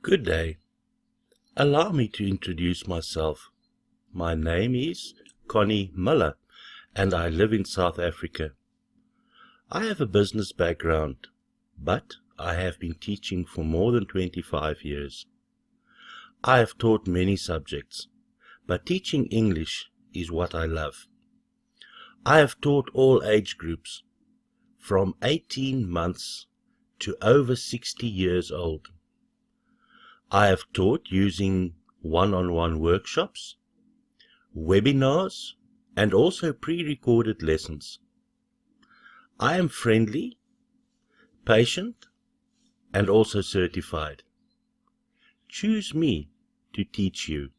Good day. Allow me to introduce myself. My name is Connie Muller, and I live in South Africa. I have a business background, but I have been teaching for more than 25 years. I have taught many subjects, but teaching English is what I love. I have taught all age groups, from 18 months to over 60 years old. I have taught using one-on-one workshops, webinars, and also pre-recorded lessons. I am friendly, patient, and also certified. Choose me to teach you.